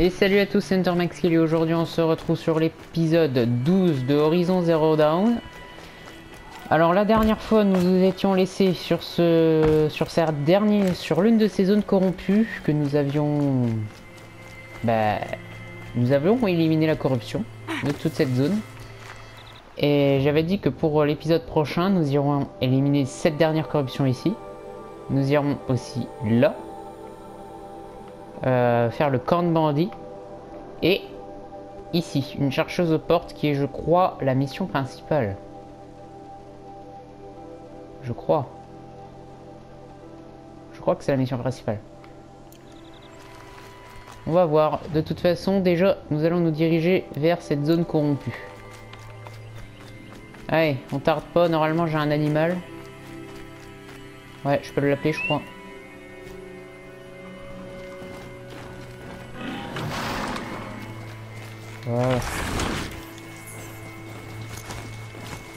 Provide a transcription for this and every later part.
Et salut à tous, c'est HunterMaxKill et aujourd'hui on se retrouve sur l'épisode 12 de Horizon Zero Dawn. Alors la dernière fois nous nous étions laissés sur l'une de ces zones corrompues que nous avions éliminé la corruption de toute cette zone. Et j'avais dit que pour l'épisode prochain nous irons éliminer cette dernière corruption ici. Nous irons aussi là. Faire le corn bandit et ici une chercheuse aux portes qui est, je crois, la mission principale. Je crois que c'est la mission principale. On va voir. De toute façon, déjà nous allons nous diriger vers cette zone corrompue. Allez, on tarde pas. Normalement j'ai un animal. Ouais, je peux l'appeler, je crois. Voilà.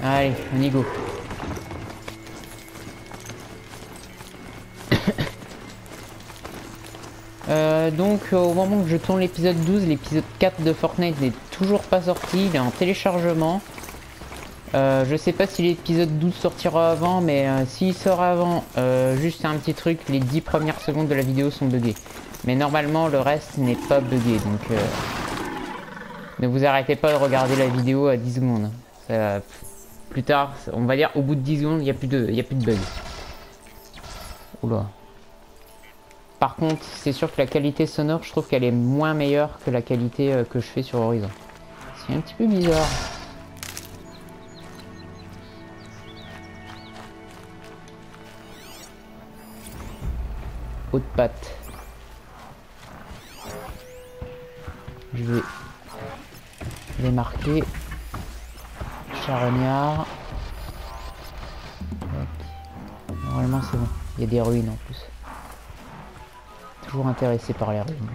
Allez, on y go. Donc au moment où je tourne l'épisode 12, l'épisode 4 de Fortnite n'est toujours pas sorti, il est en téléchargement. Je sais pas si l'épisode 12 sortira avant, mais s'il sort avant, juste un petit truc, les 10 premières secondes de la vidéo sont buggées. Mais normalement le reste n'est pas buggé, donc ne vous arrêtez pas de regarder la vidéo à 10 secondes. Plus tard, on va dire au bout de 10 secondes, il n'y a plus de bugs. Oula. Par contre, c'est sûr que la qualité sonore, je trouve qu'elle est moins meilleure que la qualité que je fais sur Horizon. C'est un petit peu bizarre. Haute patte. Je vais les marquer. Charognard. Normalement c'est bon. Il y a des ruines en plus. Toujours intéressé par les ruines.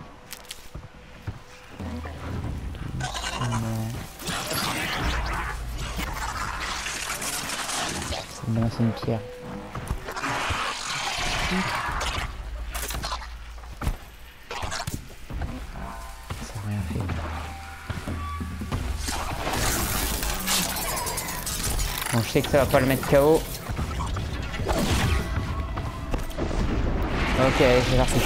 C'est bon, c'est une pierre. Ça n'a rien fait. Bon, je sais que ça va pas le mettre KO. Ok, c'est parti.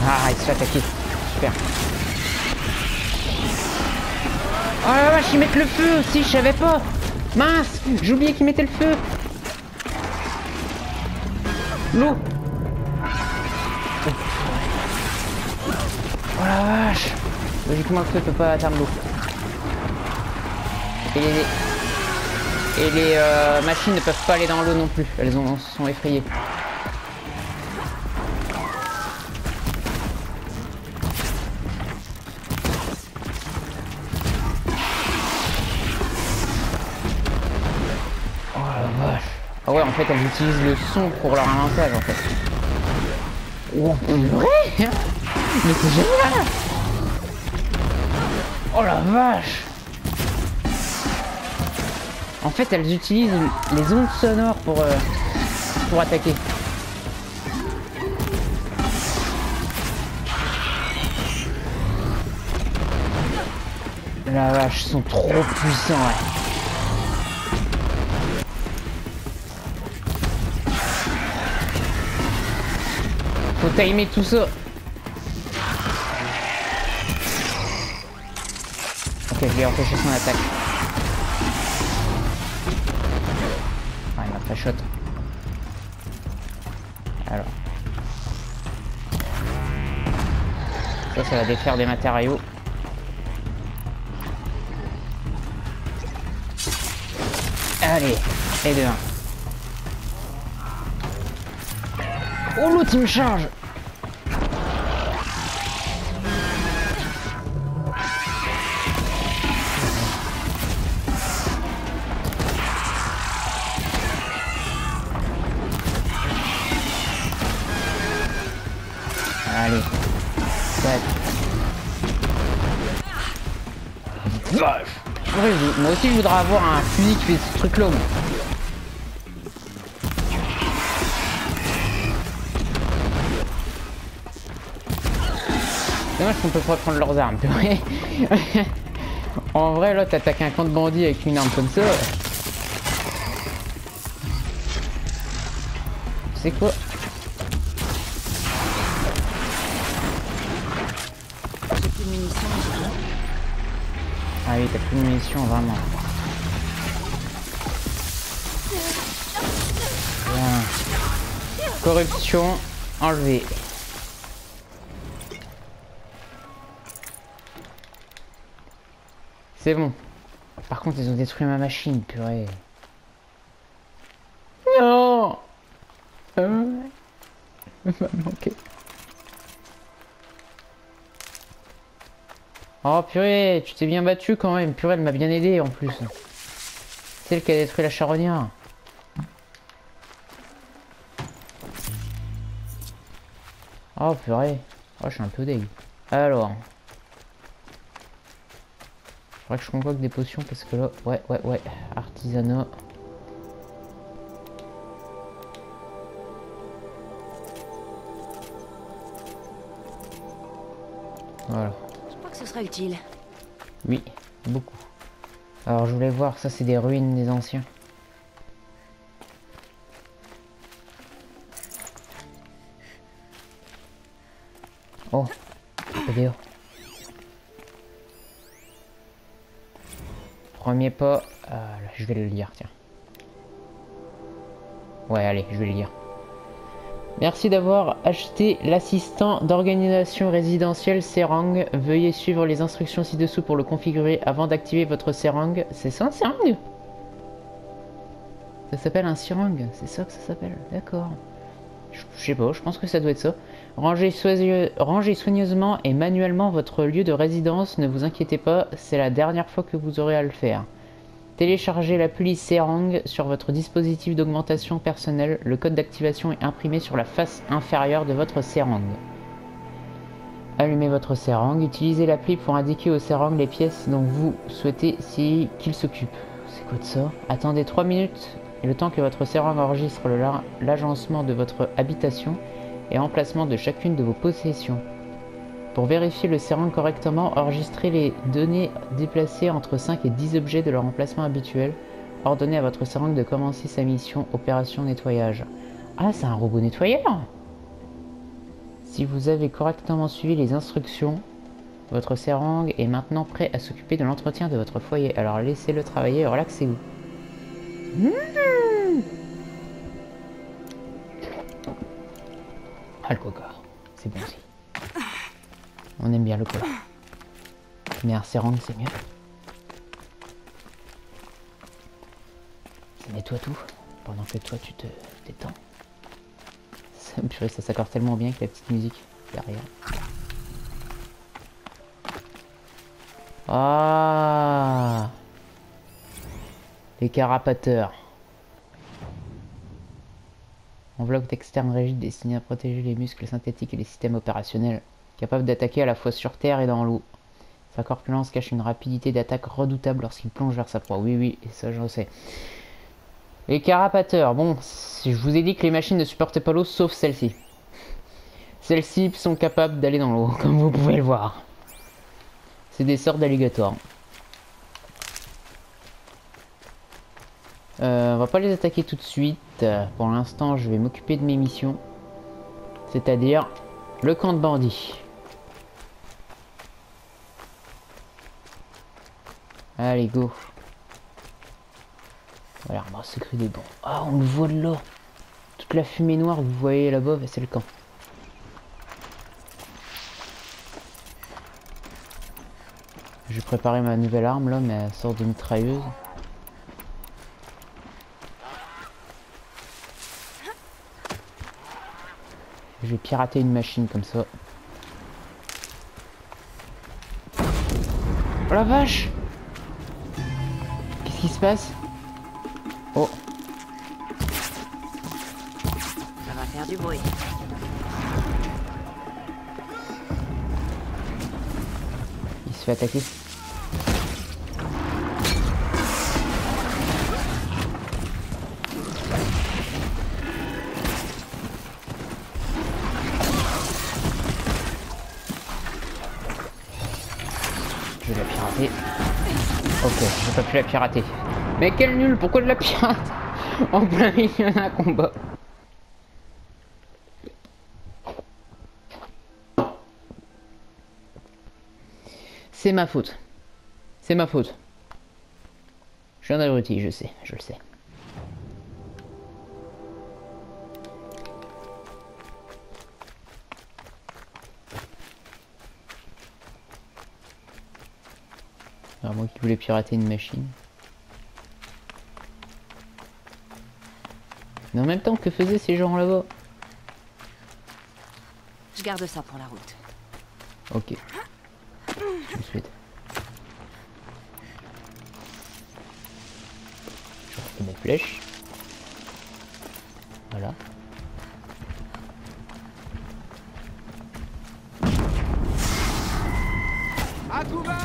Ah, il se fait attaquer. Super. Oh la vache, ils mettent le feu aussi, je savais pas. Mince, j'ai oublié qu'ils mettaient le feu. L'eau. Oh la vache. Logiquement, le feu peut pas atteindre l'eau. Et les machines ne peuvent pas aller dans l'eau non plus. Elles sont effrayées. Ah ouais, en fait, elles utilisent le son pour leur avantage, en fait. Oh, vrai? Mais c'est génial! Oh la vache! En fait, elles utilisent les ondes sonores pour attaquer. La vache, ils sont trop puissants, ouais. Faut timer tout ça. Ok, je vais empêcher son attaque. Ah, il m'a pas shot. Alors. Ça va défaire des matériaux. Allez, et de 1. Oh, l'autre il me charge. Vache. Ouais, moi aussi je voudrais avoir un fusil qui fait ce truc là. Dommage qu'on peut pas prendre leurs armes, purée. En vrai là t'attaques un camp de bandits avec une arme comme ça. C'est quoi? J'ai plus de munitions, j'ai... Ah oui, t'as plus de munitions, vraiment. Bien. Corruption, enlevée. C'est bon. Par contre, ils ont détruit ma machine, purée. Non. Ça va manquer. Oh purée, tu t'es bien battu quand même. Purée, elle m'a bien aidé en plus. C'est elle qui a détruit la charognard. Oh purée. Oh, je suis un peu dégueu. Alors. Faudrait que je convoque des potions parce que là... Ouais. Artisanat. Voilà. Je crois que ce sera utile. Oui, beaucoup. Alors je voulais voir, ça c'est des ruines des anciens. Oh, vidéo. Premier pas, là, je vais le lire, tiens. Ouais, allez, je vais le lire. Merci d'avoir acheté l'assistant d'organisation résidentielle Serang. Veuillez suivre les instructions ci-dessous pour le configurer avant d'activer votre Serang. C'est ça un Serang? Ça s'appelle un Serang, c'est ça que ça s'appelle. D'accord. Je sais pas, je pense que ça doit être ça. Rangez soigneusement et manuellement votre lieu de résidence. Ne vous inquiétez pas, c'est la dernière fois que vous aurez à le faire. Téléchargez l'appli Serang sur votre dispositif d'augmentation personnelle. Le code d'activation est imprimé sur la face inférieure de votre Serang. Allumez votre Serang. Utilisez l'appli pour indiquer au Serang les pièces dont vous souhaitez qu'il s'occupe. C'est quoi de ça? Attendez 3 minutes et le temps que votre Serang enregistre l'agencement de votre habitation et emplacement de chacune de vos possessions. Pour vérifier le Serang correctement, enregistrez les données déplacées entre 5 et 10 objets de leur emplacement habituel. Ordonnez à votre Serang de commencer sa mission opération nettoyage. Ah, c'est un robot nettoyeur! Si vous avez correctement suivi les instructions, votre Serang est maintenant prêt à s'occuper de l'entretien de votre foyer. Alors laissez-le travailler et relaxez-vous. Ah, le coca, c'est bon aussi. On aime bien le cola. Mais un Serang, c'est mieux. Nettoie tout pendant que toi tu te détends. Purée, ça s'accorde tellement bien avec la petite musique derrière. Ah, les carapateurs. Enveloppe externe rigide destinée à protéger les muscles synthétiques et les systèmes opérationnels. Capable d'attaquer à la fois sur terre et dans l'eau. Sa corpulence cache une rapidité d'attaque redoutable lorsqu'il plonge vers sa proie. Oui, et ça je le sais. Les carapateurs. Bon, je vous ai dit que les machines ne supportaient pas l'eau sauf celle-ci. Celles-ci sont capables d'aller dans l'eau, comme vous pouvez le voir. C'est des sortes d'alligators. On va pas les attaquer tout de suite. Pour l'instant, je vais m'occuper de mes missions. C'est-à-dire le camp de bandits. Allez, go. Voilà, l'arbre secret des bancs. Ah, on le voit de là. Toute la fumée noire que vous voyez là-bas, c'est le camp. J'ai préparé ma nouvelle arme là, mais sorte de mitrailleuse. Je vais pirater une machine comme ça. Oh la vache! Qu'est-ce qui se passe? Oh! Ça va faire du bruit. fait attaquer. Je vais la pirater. Ok, j'ai pas pu la pirater. Mais quel nul, pourquoi de la pirate en plein milieu d'un combat? C'est ma faute. C'est ma faute. Je suis un abruti, je sais, je le sais. Alors moi qui voulais pirater une machine. Mais en même temps, que faisaient ces gens là-bas? Je garde ça pour la route. Ok. Je le souhaite. Je refais mes flèches. Voilà. À couvert!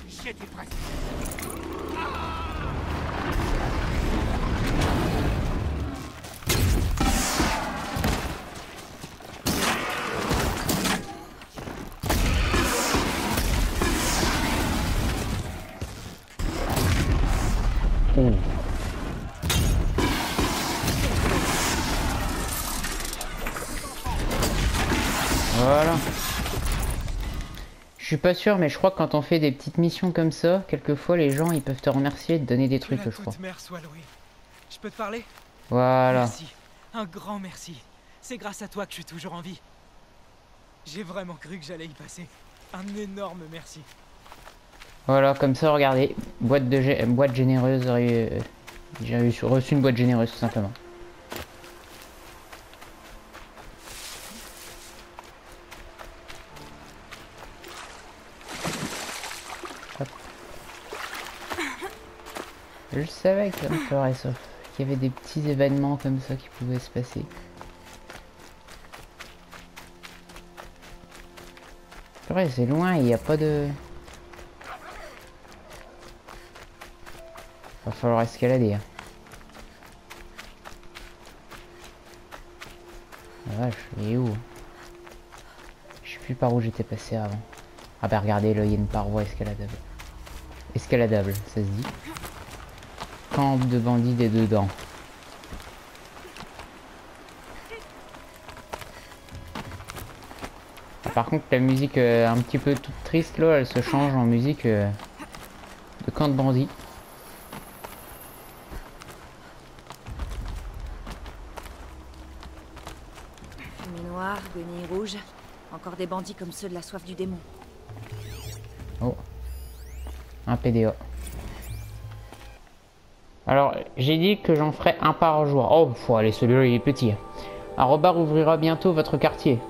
Shit, t'es presque. Voilà. Je suis pas sûr, mais je crois que quand on fait des petites missions comme ça, quelquefois les gens ils peuvent te remercier et te donner des trucs, je crois. Mère soit louée. Je peux te parler? Voilà. Merci. Un grand merci. C'est grâce à toi que je suis toujours en vie. J'ai vraiment cru que j'allais y passer. Un énorme merci. Voilà, comme ça, regardez. Boîte généreuse. J'ai reçu une boîte généreuse, tout simplement. Hop. Je savais que ça me ferait ça. Qu'il y avait des petits événements comme ça qui pouvaient se passer. Ouais, c'est loin, il n'y a pas de... Va falloir escalader. Hein. La vache, il est où? Je sais plus par où j'étais passé avant. Ah bah regardez, là il y a une paroi escaladable. Escaladable, ça se dit. Camp de bandits des dedans. Par contre la musique un petit peu toute triste là, elle se change en musique de camp de bandits. Fumée noire, guenilles rouges. Encore des bandits comme ceux de la soif du démon. Oh. Un PDA. Alors, j'ai dit que j'en ferai un par jour. Oh, faut aller, celui-là, il est petit. Un Robard ouvrira bientôt votre quartier.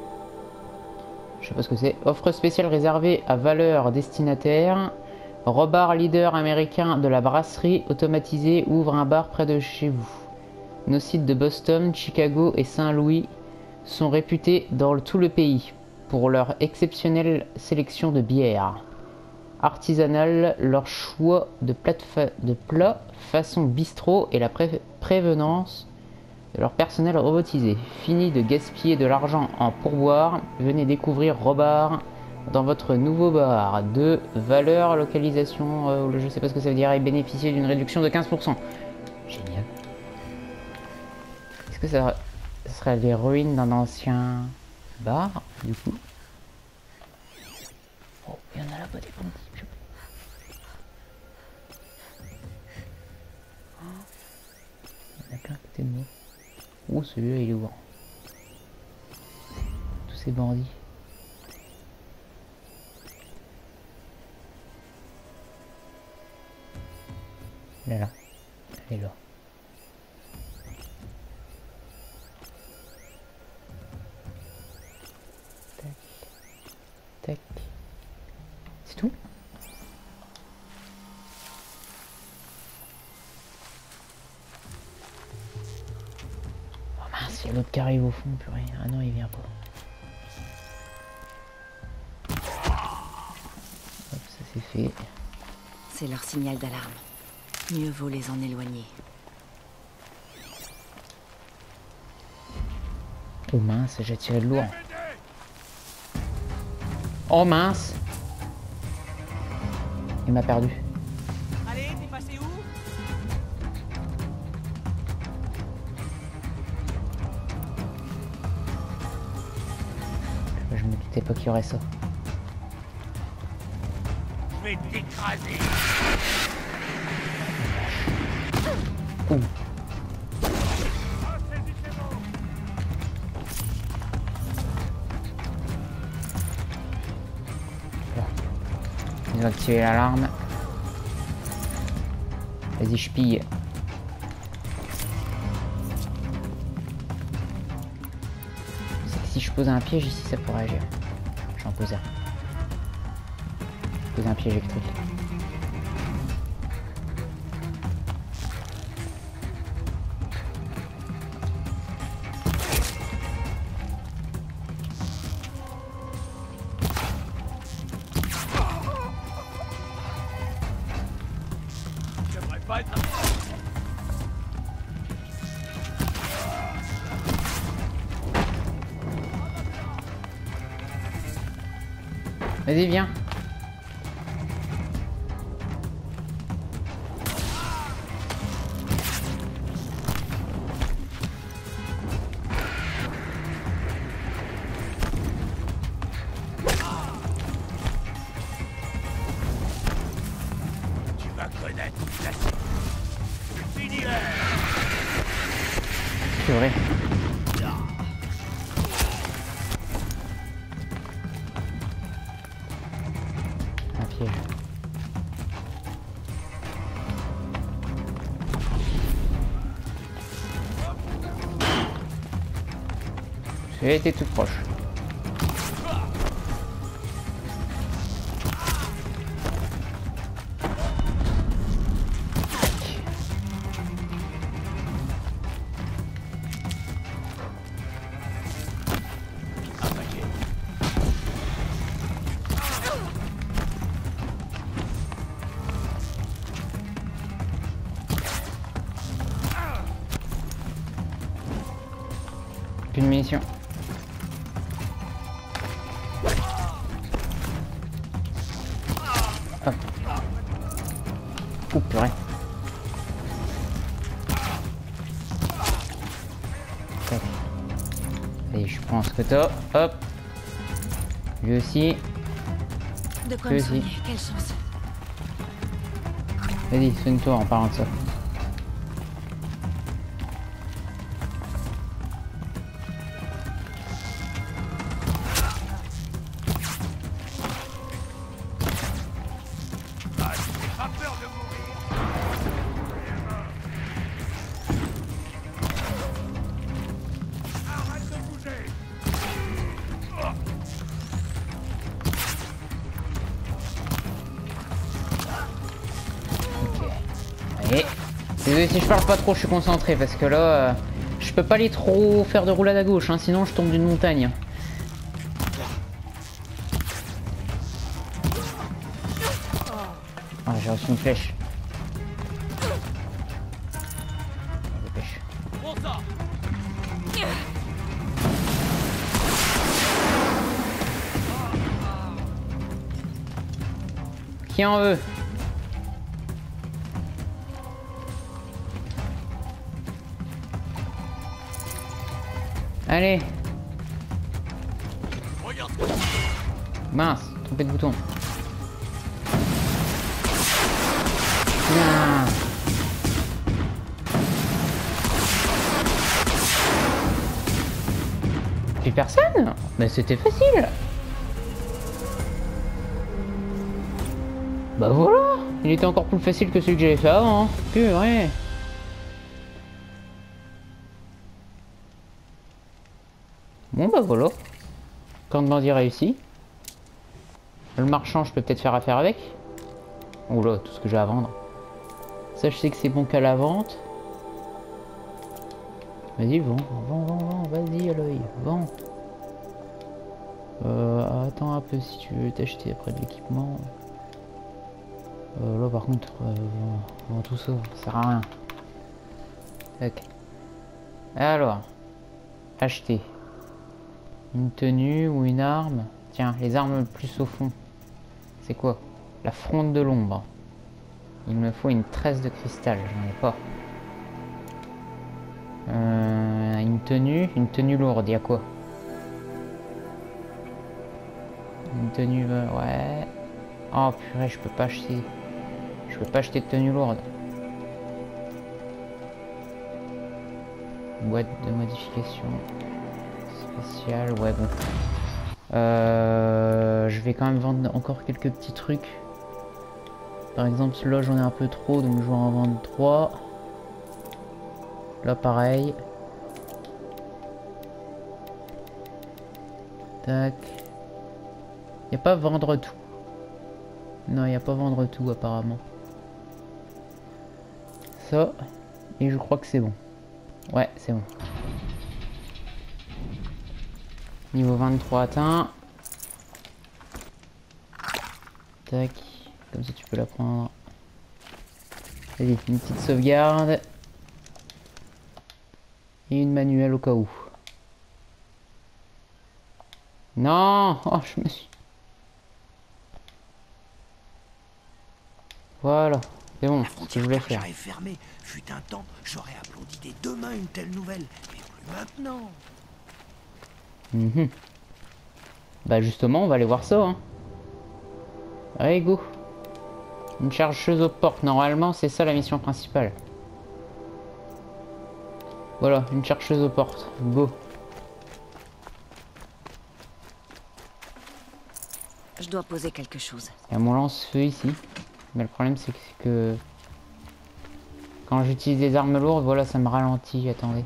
Je sais pas ce que c'est. Offre spéciale réservée à valeur destinataire. Robard, leader américain de la brasserie automatisée, ouvre un bar près de chez vous. Nos sites de Boston, Chicago et Saint-Louis sont réputés dans tout le pays pour leur exceptionnelle sélection de bières artisanales, leur choix de plats façon bistrot et la prévenance de leur personnel robotisé. Fini de gaspiller de l'argent en pourboire, venez découvrir Robard dans votre nouveau bar. De valeur, localisation, je sais pas ce que ça veut dire, et bénéficier d'une réduction de 15%. Génial. Est-ce que ça serait les ruines d'un ancien bar, du coup? Oh, il y en a là-bas des bandits. Il y en a plein à côté de moi. Oh, celui-là, il est ouvert. Tous ces bandits. Elle est là. Elle est là. Tac. Tac. C'est tout? Oh mince, il y a l'autre qui arrive au fond, purée. Ah non, il vient pas. Hop, ça c'est fait. C'est leur signal d'alarme. Mieux vaut les en éloigner. Oh mince, j'ai tiré de lourd. Oh mince. Il m'a perdu. Allez, t'es passé où? Je me doutais pas qu'il y aurait ça. Je vais t'écraser. Ouh. Ils ont activé l'alarme. Vas-y, je pille. C'est que si je pose un piège ici, ça pourrait agir. J'en pose un. Je pose un piège électrique. J'aimerais pas être... Vas-y, viens. Tu vas connaître la... Je finirai. C'est vrai. Un piège. J'ai été tout proche. Plus de munitions. Hop. Oh purée. Tac. Allez, je prends ce que t'as. Hop. Lui aussi. De quoi Lui me aussi. soigner, quelle chance. Vas-y, soigne-toi en parlant de ça. Ah, j'ai pas peur de mourir. Arrête de bouger. Ok. Allez. Désolé si je parle pas trop, je suis concentré parce que là, je peux pas aller trop faire de roulade à gauche, hein, sinon je tombe d'une montagne. Ah, j'ai reçu une flèche. Dépêche. Bon ça. Qui en veut? Allez. Regarde. Mince, trompé de bouton. Ah. Plus personne? Mais c'était facile. Bah voilà. Il était encore plus facile que celui que j'avais fait avant. Hein. Purée. Bon bah voilà. Camp de bandit réussi. Le marchand, je peux peut-être faire affaire avec. Oula, tout ce que j'ai à vendre. Ça, je sais que c'est bon qu'à la vente. Vas-y, vends, vas-y, Aloy, vends. Attends un peu si tu veux t'acheter après de l'équipement. Là, par contre, vends tout ça, ça sert à rien. Ok. Alors, acheter. Une tenue ou une arme. Tiens, les armes le plus au fond. C'est quoi? La fronde de l'ombre. Il me faut une tresse de cristal, j'en ai pas. Une tenue lourde, y a quoi? Une tenue, ouais. Oh purée, je peux pas acheter. Je peux pas acheter de tenue lourde. Boîte de modification spéciale, ouais bon. Je vais quand même vendre encore quelques petits trucs. Par exemple, là j'en ai un peu trop, donc je vais en vendre 3. Là pareil. Tac. Y a pas vendre tout. Non, y a pas vendre tout apparemment. Ça. Et je crois que c'est bon. Ouais, c'est bon. Niveau 23 atteint. Tac. Comme ça tu peux la prendre. Vas-y, une petite sauvegarde. Et une manuelle au cas où. Non! Oh, je me suis... Voilà. C'est bon, ce que je voulais faire. Est fermée. Fut un temps, j'aurais applaudi dès demain une telle nouvelle. Mais plus maintenant. Bah justement, on va aller voir ça. Hein. Allez, go. Une chercheuse aux portes. Normalement, c'est ça la mission principale. Voilà, une chercheuse aux portes. Go. Je dois poser quelque chose. Il y a mon lance-feu ici. Mais le problème, c'est que... Quand j'utilise des armes lourdes, voilà, ça me ralentit. Attendez.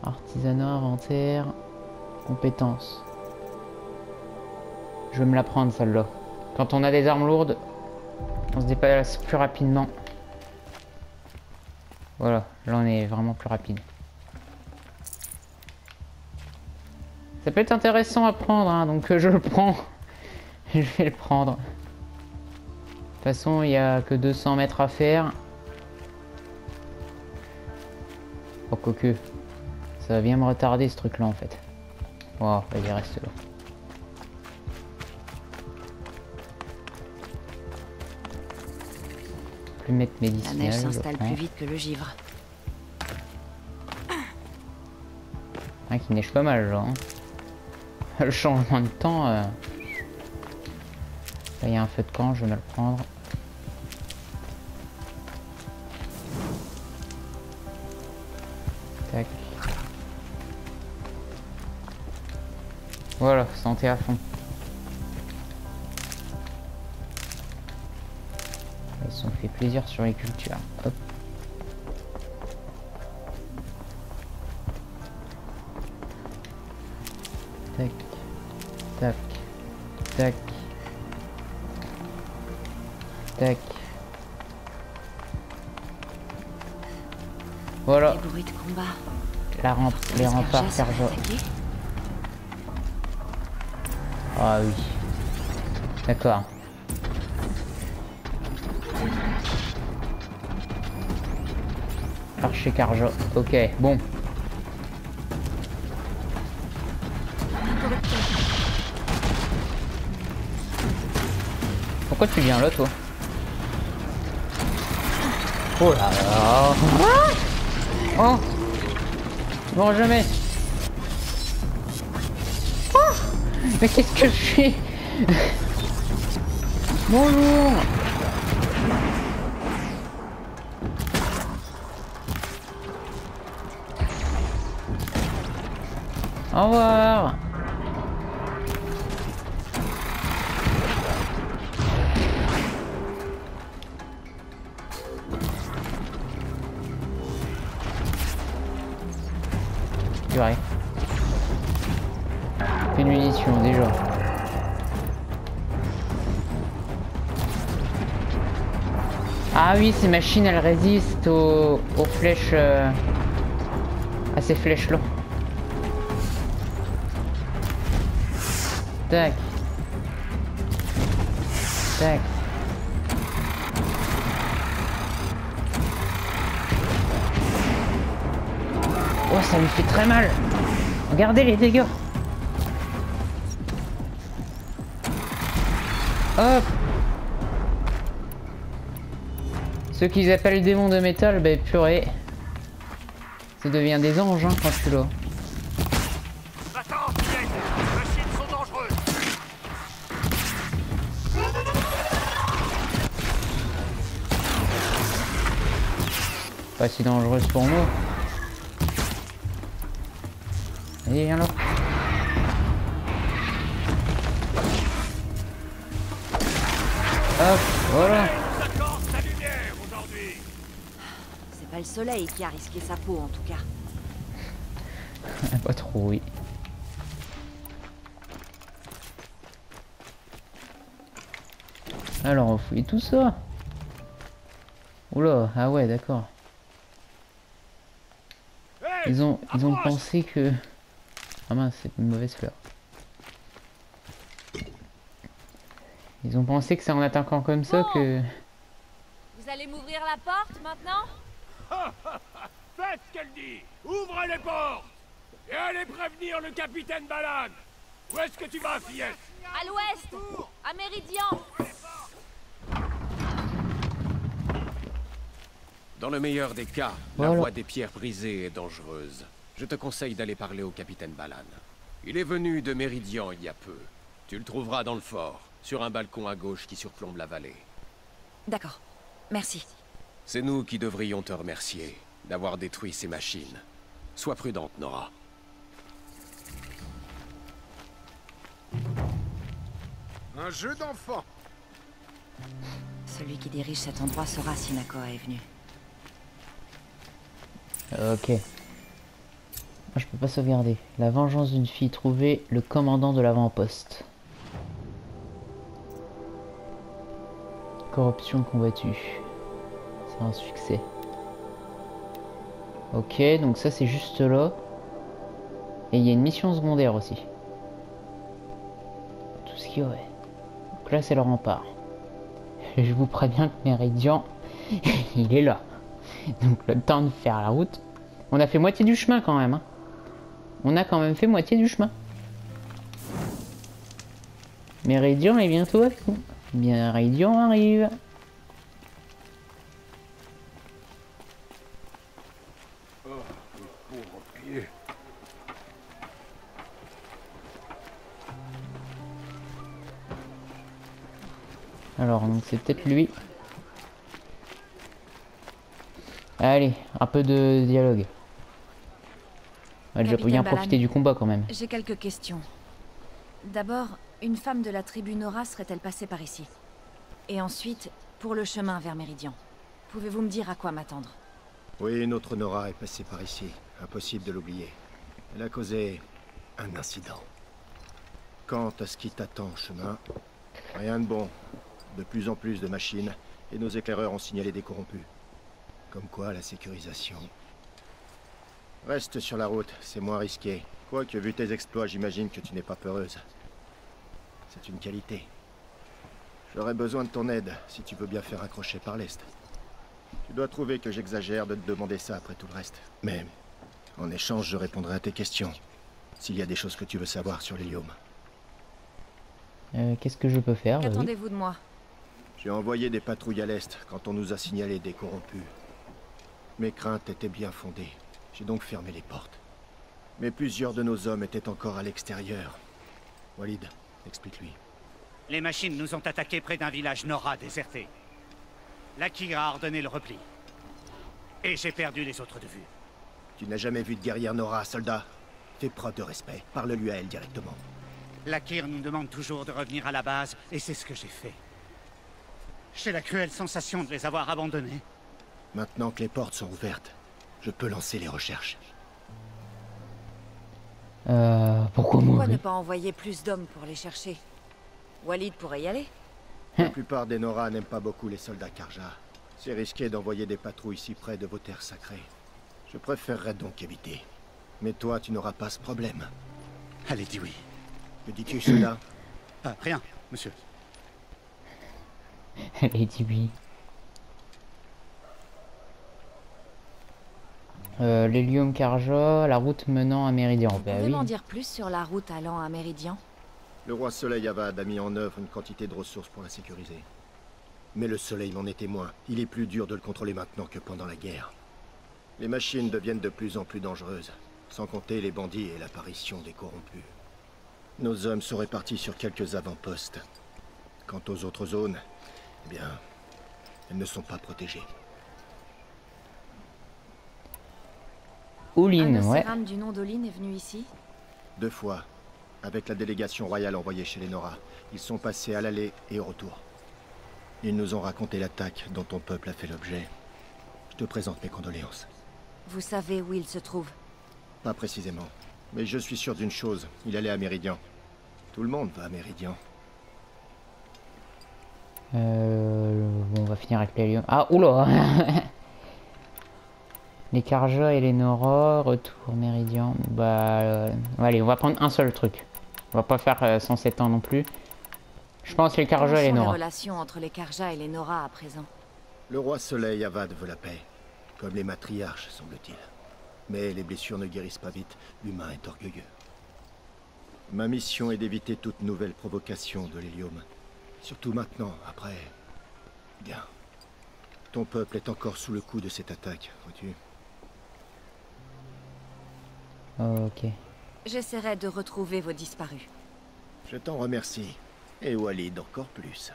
Artisanat, inventaire... Compétences. Je vais me la prendre, celle-là. Quand on a des armes lourdes, on se déplace plus rapidement. Voilà, là on est vraiment plus rapide. Ça peut être intéressant à prendre, hein, donc je le prends. Je vais le prendre. De toute façon, il n'y a que 200 mètres à faire. Oh, quoique. Ça va bien me retarder ce truc-là en fait. Oh, vas-y, reste là. Plus mettre médicinal. La neige s'installe plus vite que le givre. Ah, qui neige pas mal là. Hein. Le changement de temps. Là, il y a un feu de camp, je vais me le prendre. Tac. Voilà, santé à fond. Ils se sont fait plaisir sur les cultures. Hop. Tac. Tac. Tac. Tac. Voilà. Les bruits de combat. Les remparts Carja. Ah oui. D'accord. Archer Carja. Ok, bon. Pourquoi tu viens là, toi? Oh là là. Oh. Bon, jamais. Oh. Mais qu'est-ce que je fais? Bonjour. Au revoir. Purée. Plus de munitions déjà. Ah oui, ces machines elles résistent aux flèches. à ces flèches là. Tac. Tac. Oh, ça lui fait très mal. Regardez les dégâts. Hop. Ceux qu'ils appellent démons de métal, bah purée. Ça devient des anges hein, quand je suis là. Attends, les machines sont dangereuses. Pas si dangereuse pour moi. Allez, viens là. Hop, voilà. C'est pas le soleil qui a risqué sa peau en tout cas. Pas trop, oui. Alors, on fouille tout ça. Oula, ah ouais, d'accord. Ils ont pensé que... Ah mince, c'est une mauvaise fleur. Ils ont pensé que c'est en attaquant comme ça que... Vous allez m'ouvrir la porte maintenant? Faites ce qu'elle dit. Ouvrez les portes. Et allez prévenir le capitaine Balan. Où est-ce que tu vas, fillette? À l'ouest, à Méridian. Dans le meilleur des cas, Voilà. la voie des pierres brisées est dangereuse. Je te conseille d'aller parler au capitaine Balan. Il est venu de Méridian il y a peu. Tu le trouveras dans le fort, sur un balcon à gauche qui surplombe la vallée. D'accord, merci. C'est nous qui devrions te remercier d'avoir détruit ces machines. Sois prudente, Nora. Un jeu d'enfant. Celui qui dirige cet endroit saura si Nakoa est venu. Ok. Moi, je peux pas sauvegarder. La vengeance d'une fille trouvée, le commandant de l'avant-poste. Corruption combattue. C'est un succès. Ok, donc ça c'est juste là. Et il y a une mission secondaire aussi. Tout ce qu'il y aurait. Donc là c'est le rempart. Je vous préviens que Méridian, il est là. Donc le temps de faire la route. On a fait moitié du chemin quand même. Hein. On a quand même fait moitié du chemin. Méridian est bientôt avec nous. Méridian arrive. Alors, donc c'est peut-être lui. Allez, un peu de dialogue. On va déjà Capitaine bien Balan. profiter du combat quand même. J'ai quelques questions. D'abord, une femme de la tribu Nora serait-elle passée par ici? Et ensuite, pour le chemin vers Méridian. Pouvez-vous me dire à quoi m'attendre? Oui, notre Nora est passée par ici. Impossible de l'oublier. Elle a causé un incident. Quant à ce qui t'attend en chemin, rien de bon. De plus en plus de machines, et nos éclaireurs ont signalé des corrompus. Comme quoi, la sécurisation... Reste sur la route, c'est moins risqué. Quoique, vu tes exploits, j'imagine que tu n'es pas peureuse. C'est une qualité. J'aurais besoin de ton aide, si tu veux bien faire accrocher par l'Est. Tu dois trouver que j'exagère de te demander ça après tout le reste. Mais, en échange, je répondrai à tes questions. S'il y a des choses que tu veux savoir sur l'hélium. Qu'est-ce que je peux faire? Vas-y. Qu'attendez-vous de moi? J'ai envoyé des patrouilles à l'Est quand on nous a signalé des corrompus. Mes craintes étaient bien fondées. J'ai donc fermé les portes. Mais plusieurs de nos hommes étaient encore à l'extérieur. Walid, explique-lui. Les machines nous ont attaqués près d'un village Nora déserté. L'Akira a ordonné le repli. Et j'ai perdu les autres de vue. Tu n'as jamais vu de guerrière Nora, soldat? Fais preuve de respect. Parle-lui à elle directement. L'Akira nous demande toujours de revenir à la base, et c'est ce que j'ai fait. J'ai la cruelle sensation de les avoir abandonnés. Maintenant que les portes sont ouvertes, je peux lancer les recherches. Pourquoi moi? Pourquoi ne pas envoyer plus d'hommes pour les chercher? Walid pourrait y aller. La plupart des Nora n'aiment pas beaucoup les soldats Karja. C'est risqué d'envoyer des patrouilles si près de vos terres sacrées. Je préférerais donc éviter. Mais toi, tu n'auras pas ce problème. Allez, dis oui. Que dis-tu, cela? Ah, rien, monsieur. Les oui. L'hélium Karja, la route menant à Méridian. Bah Pouvez oui. m'en dire plus sur la route allant à Méridian? Le roi Soleil Avad a mis en œuvre une quantité de ressources pour la sécuriser. Mais le Soleil m'en est témoin. Il est plus dur de le contrôler maintenant que pendant la guerre. Les machines deviennent de plus en plus dangereuses, sans compter les bandits et l'apparition des corrompus. Nos hommes sont répartis sur quelques avant-postes. Quant aux autres zones, eh bien, elles ne sont pas protégées. Ouline, Un ouais. Océram du nom d'Oline est venu ici? 2 fois, avec la délégation royale envoyée chez les Nora. Ils sont passés à l'aller et au retour. Ils nous ont raconté l'attaque dont ton peuple a fait l'objet. Je te présente mes condoléances. Vous savez où il se trouve? Pas précisément. Mais je suis sûr d'une chose, il allait à Méridian. Tout le monde va à Méridian. Bon, on va finir avec l'hélium. Ah, oula. Les Karja et les Nora, retour Méridian. Bah, allez, on va prendre un seul truc. On va pas faire 107 ans non plus. Je pense les Karja et les Quelles sont Nora. les relations entre les Karja et les Nora à présent? Le roi Soleil Avad veut la paix. Comme les matriarches, semble-t-il. Mais les blessures ne guérissent pas vite. L'humain est orgueilleux. Ma mission est d'éviter toute nouvelle provocation de l'hélium. Surtout maintenant, après... Bien. Ton peuple est encore sous le coup de cette attaque, vois-tu. Ok. J'essaierai de retrouver vos disparus. Je t'en remercie. Et Walid encore plus.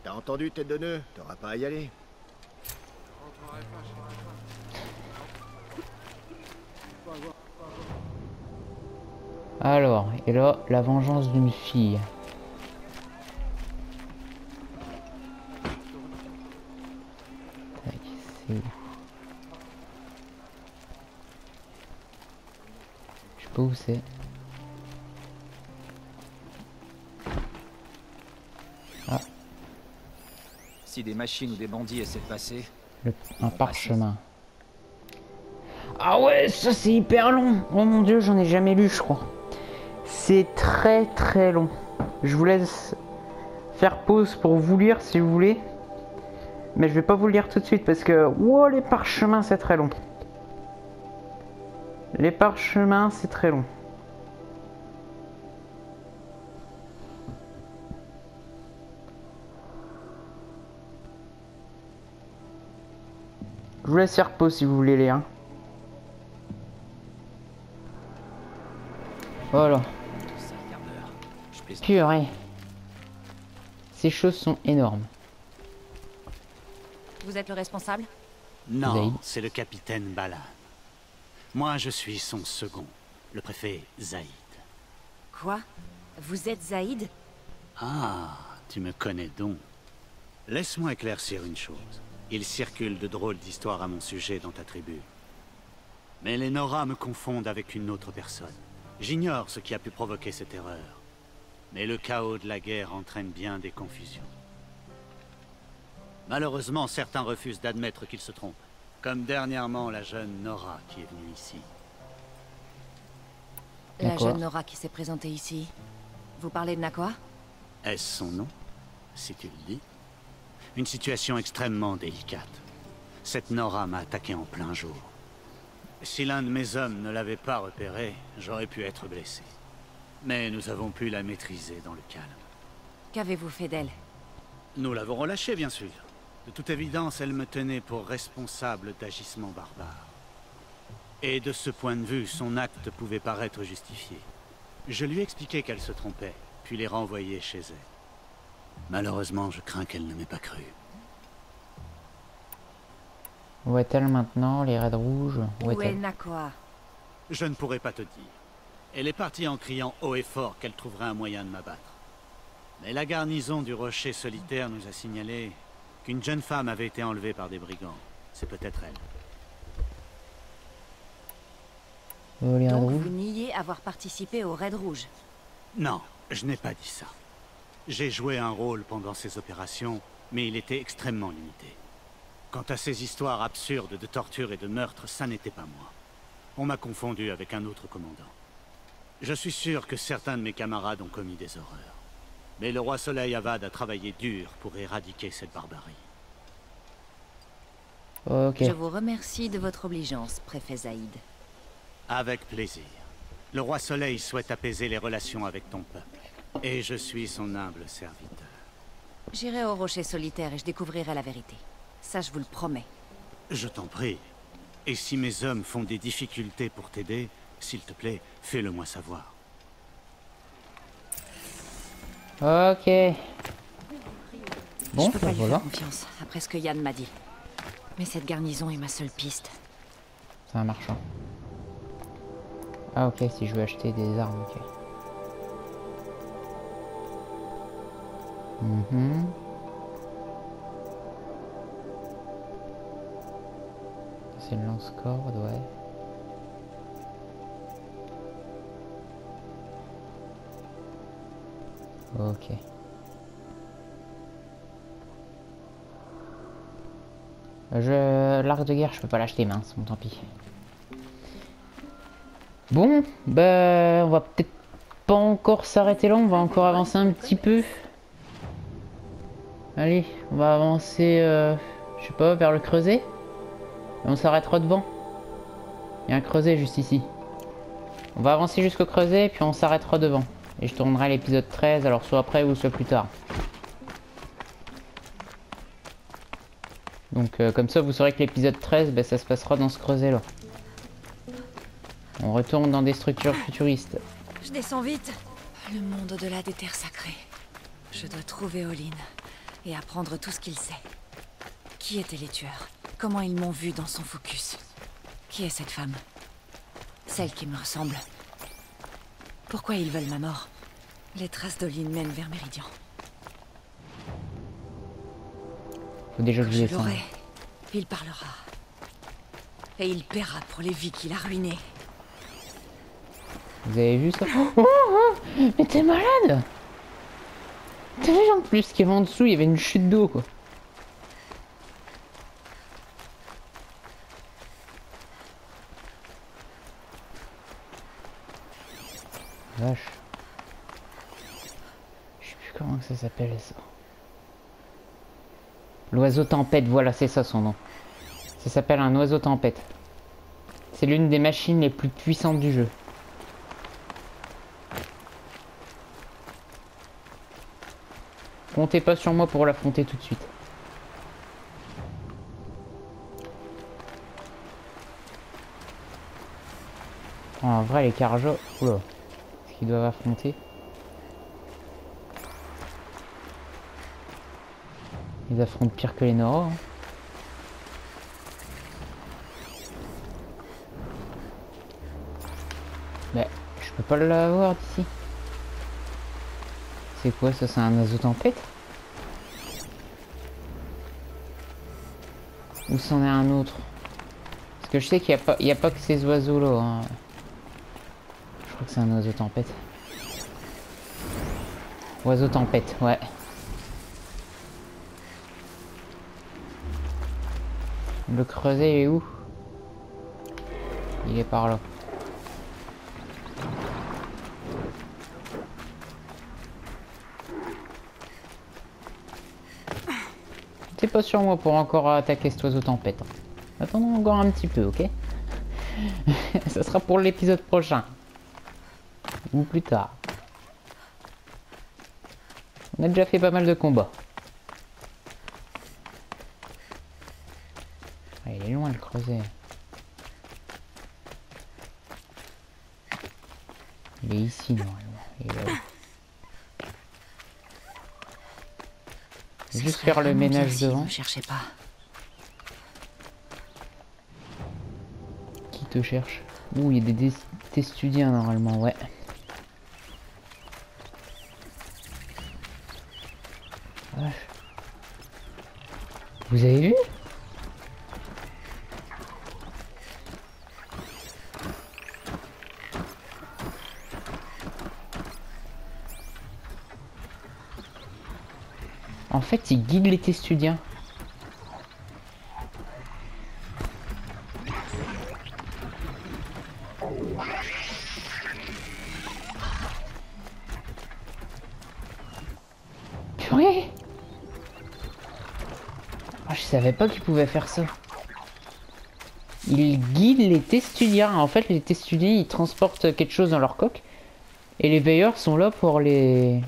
T'as entendu, tête de nœud? T'auras pas à y aller. Alors, et là, la vengeance d'une fille. Tac, c'est où? Je sais pas où c'est. Ah, Si des machines ou des bandits essaient de passer, un parchemin. Ah ouais, ça c'est hyper long. Oh mon dieu, j'en ai jamais lu, je crois. C'est très très long. Je vous laisse faire pause pour vous lire si vous voulez. Mais je vais pas vous le lire tout de suite parce que... Wow, les parchemins c'est très long. Les parchemins c'est très long. Je vous laisse faire pause si vous voulez lire. Voilà. Purée. Ces choses sont énormes. Vous êtes le responsable? Non, Zaïd. c'est le capitaine Balan. Moi, je suis son second, le préfet Zaïd. Quoi? Vous êtes Zaïd? Ah, tu me connais donc. Laisse-moi éclaircir une chose. Il circule de drôles d'histoires à mon sujet dans ta tribu. Mais les Nora me confondent avec une autre personne. J'ignore ce qui a pu provoquer cette erreur. Mais le chaos de la guerre entraîne bien des confusions. Malheureusement, certains refusent d'admettre qu'ils se trompent. Comme dernièrement la jeune Nora qui est venue ici. La Nakwa. jeune Nora qui s'est présentée ici. Vous parlez de Nakwa? Est-ce son nom? Si tu le dis. Une situation extrêmement délicate. Cette Nora m'a attaqué en plein jour. Si l'un de mes hommes ne l'avait pas repérée, j'aurais pu être blessé. Mais nous avons pu la maîtriser dans le calme. Qu'avez-vous fait d'elle? Nous l'avons relâchée, bien sûr. De toute évidence, elle me tenait pour responsable d'agissements barbares. Et de ce point de vue, son acte pouvait paraître justifié. Je lui ai expliqué qu'elle se trompait, puis l'ai renvoyée chez elle. Malheureusement, je crains qu'elle ne m'ait pas cru. Où est-elle maintenant, les raids rouges? Où Où est est-elle? Nakwa? Je ne pourrais pas te dire. Elle est partie en criant haut et fort qu'elle trouverait un moyen de m'abattre. Mais la garnison du rocher solitaire nous a signalé qu'une jeune femme avait été enlevée par des brigands. C'est peut-être elle. Les raids Donc rouges? vous niez avoir participé au raid rouge? Non, je n'ai pas dit ça. J'ai joué un rôle pendant ces opérations, mais il était extrêmement limité. Quant à ces histoires absurdes de torture et de meurtre, ça n'était pas moi. On m'a confondu avec un autre commandant. Je suis sûr que certains de mes camarades ont commis des horreurs. Mais le roi Soleil Avad a travaillé dur pour éradiquer cette barbarie. Ok. Je vous remercie de votre obligeance, préfet Zaïd. Avec plaisir. Le roi Soleil souhaite apaiser les relations avec ton peuple. Et je suis son humble serviteur. J'irai au rocher solitaire et je découvrirai la vérité. Ça, je vous le promets. Je t'en prie. Et si mes hommes font des difficultés pour t'aider, s'il te plaît, fais-le moi savoir. Ok. Bon, je peux pas lui voilà. faire confiance, après ce que Yann m'a dit. Mais cette garnison est ma seule piste. C'est un marchand. Ah ok, si je veux acheter des armes, ok. C'est le lance-corde, ouais. Ok. L'arc de guerre, je peux pas l'acheter, mince, bon tant pis. Bon, bah on va peut-être pas encore s'arrêter là, on va encore avancer un petit peu. Allez, on va avancer, je sais pas, vers le creuset. Et on s'arrêtera devant. Il y a un creuset juste ici. On va avancer jusqu'au creuset et puis on s'arrêtera devant. Et je tournerai l'épisode 13, alors soit après ou soit plus tard. Donc comme ça vous saurez que l'épisode 13, bah, ça se passera dans ce creuset là. On retourne dans des structures futuristes. Je descends vite. Le monde au-delà des terres sacrées. Je dois trouver Olin et apprendre tout ce qu'il sait. Qui étaient les tueurs? Comment ils m'ont vu dans son focus? Qui est cette femme? Celle qui me ressemble. Pourquoi ils veulent ma mort? Les traces d'Olin mènent vers Méridian. Faut déjà que Quand je je l'aurai, il parlera. Et il paiera pour les vies qu'il a ruinées. Vous avez vu ça? Oh, mais t'es malade! T'as vu en plus qu'il y avait en dessous, il y avait une chute d'eau quoi. Vache. Je sais plus comment ça s'appelle ça. L'oiseau tempête, voilà, c'est ça son nom. Ça s'appelle un oiseau tempête. C'est l'une des machines les plus puissantes du jeu. Comptez pas sur moi pour l'affronter tout de suite. Oh, en vrai, les Carja... Oula. Est-ce qu'ils doivent affronter? Ils affrontent pire que les Nora. Hein. Mais je peux pas l'avoir d'ici. C'est quoi ça? C'est un oiseau tempête? Ou c'en est un autre? Parce que je sais qu'il n'y a pas que ces oiseaux là. Hein. Je crois que c'est un oiseau tempête. Oiseau tempête, ouais. Le creuset il est où? Il est par là. T'es pas sur moi pour encore attaquer cet oiseau tempête. Attendons encore un petit peu, ok? Ça sera pour l'épisode prochain. Ou plus tard. On a déjà fait pas mal de combats. Ah, il est loin le creuset. Il est ici normalement. Il est là-haut. Juste faire le ménage devant. Ne cherchez pas. Qui te cherche? Ouh, il y a des testudiens normalement, ouais. Vache. Vous avez vu? En fait, il guide les testudiens. Oh, je savais pas qu'il pouvait faire ça. Il guide les testudiens. En fait, les testudiens, ils transportent quelque chose dans leur coque. Et les veilleurs sont là pour les...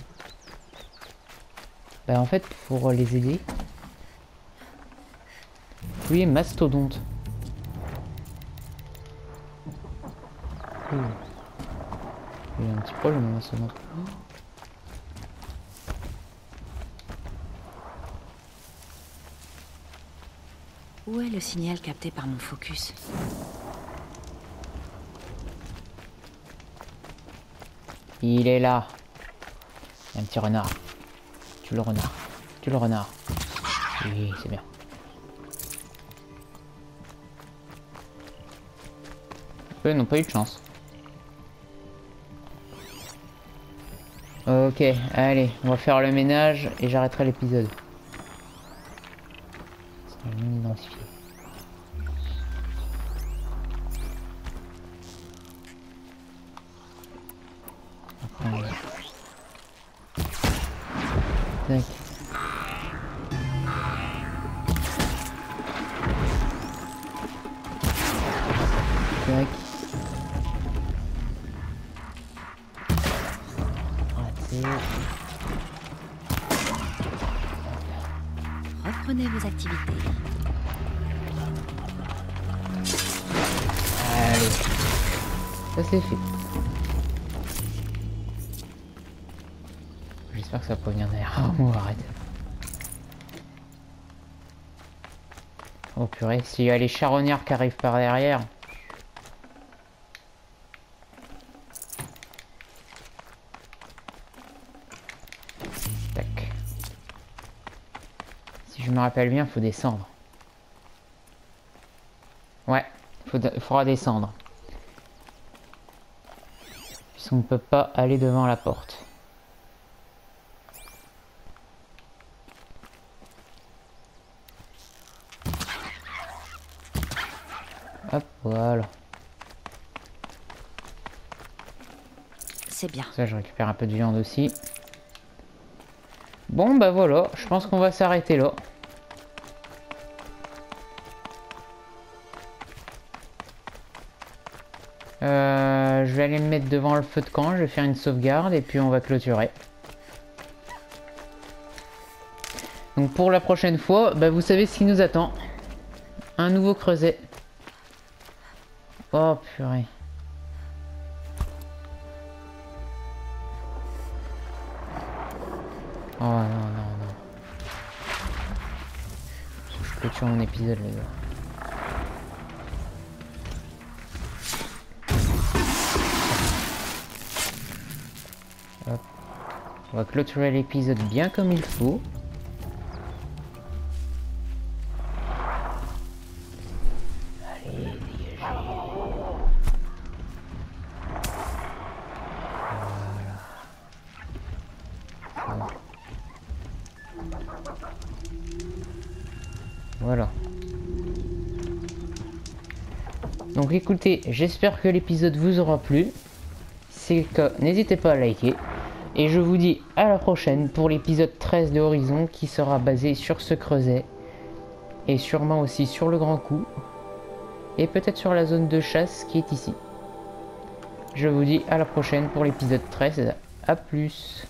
Bah, en fait, pour les aider. Oui, mastodonte. Il y a un petit problème, le mastodonte. Où est le signal capté par mon focus? Il est là. Il y a un petit renard. Tu le renard. Tu le renard. Oui, c'est bien. Eux n'ont pas eu de chance. Ok, allez, on va faire le ménage et j'arrêterai l'épisode. C'est bien identifié. Tac. Tac. Raté. Reprenez vos activités. Allez. Ça c'est fait. J'espère que ça va pas venir derrière. Oh, arrête. Oh purée, s'il y a les charognards qui arrivent par derrière. Tac. Si je me rappelle bien, faut descendre. Ouais, faudra descendre. Puisqu'on ne peut pas aller devant la porte. Hop, voilà. C'est bien. Ça, je récupère un peu de viande aussi. Bon, bah voilà, je pense qu'on va s'arrêter là. Je vais aller me mettre devant le feu de camp, je vais faire une sauvegarde et puis on va clôturer. Donc pour la prochaine fois, bah vous savez ce qui nous attend. Un nouveau creuset. Oh purée. Oh non, non, non. Je clôture mon épisode, les gars. Hop. On va clôturer l'épisode bien comme il faut. Allez, dégagez. Voilà. Donc écoutez, j'espère que l'épisode vous aura plu. Si c'est le cas, n'hésitez pas à liker. Et je vous dis à la prochaine pour l'épisode 13 de Horizon qui sera basé sur ce creuset. Et sûrement aussi sur le grand coup. Et peut-être sur la zone de chasse qui est ici. Je vous dis à la prochaine pour l'épisode 13. A plus.